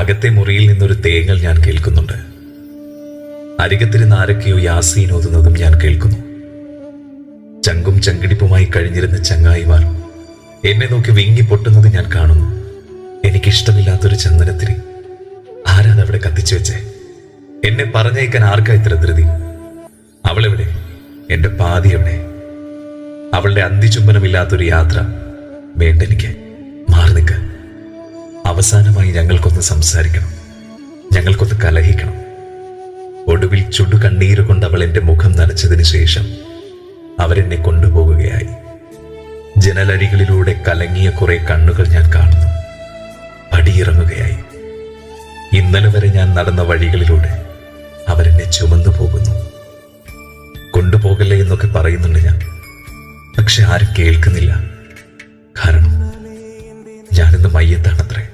അകത്തെ മുറിയിൽ നിന്നൊരു തേങ്ങൽ ഞാൻ കേൾക്കുന്നുണ്ട്. അരികത്തിരുന്ന് ആരൊക്കെയോ യാസീൻ ഓതുന്നതും ഞാൻ കേൾക്കുന്നു. ചങ്കും ചങ്കിടിപ്പുമായി കഴിഞ്ഞിരുന്ന ചങ്ങായിമാർ എന്നെ നോക്കി വിങ്ങി പൊട്ടുന്നത് ഞാൻ കാണുന്നു. എനിക്കിഷ്ടമില്ലാത്തൊരു ചന്ദനത്തിരി ആരാതവിടെ കത്തിച്ചു വെച്ചേ? എന്നെ പറഞ്ഞയക്കാൻ ആർക്കാ ഇത്ര ധൃതി? അവളെവിടെ? എന്റെ പാതി എവിടെ? അവളുടെ അന്തിചുംബനമില്ലാത്തൊരു യാത്ര വേണ്ടെനിക്ക്. മാറി നിൽക്ക്. അവസാനമായി ഞങ്ങൾക്കൊന്ന് സംസാരിക്കണം, ഞങ്ങൾക്കൊന്ന് കലഹിക്കണം. ഒടുവിൽ ചുടു കണ്ണീര് കൊണ്ട് അവൾ എന്റെ മുഖം നനച്ചതിന് ശേഷം അവരെന്നെ കൊണ്ടുപോകുകയായി. ജനലരികളിലൂടെ കലങ്ങിയ കുറെ കണ്ണുകൾ ഞാൻ കാണുന്നു. പടിയിറങ്ങുകയായി. ഇന്നലെ വരെ ഞാൻ നടന്ന വഴികളിലൂടെ അവരെന്നെ ചുമന്നു പോകുന്നു. കൊണ്ടുപോകല്ലേ എന്നൊക്കെ പറയുന്നുണ്ട് ഞാൻ. പക്ഷെ ആരും കേൾക്കുന്നില്ല. കാരണം ഞാനിന്ന് മയ്യത്താണത്രേ.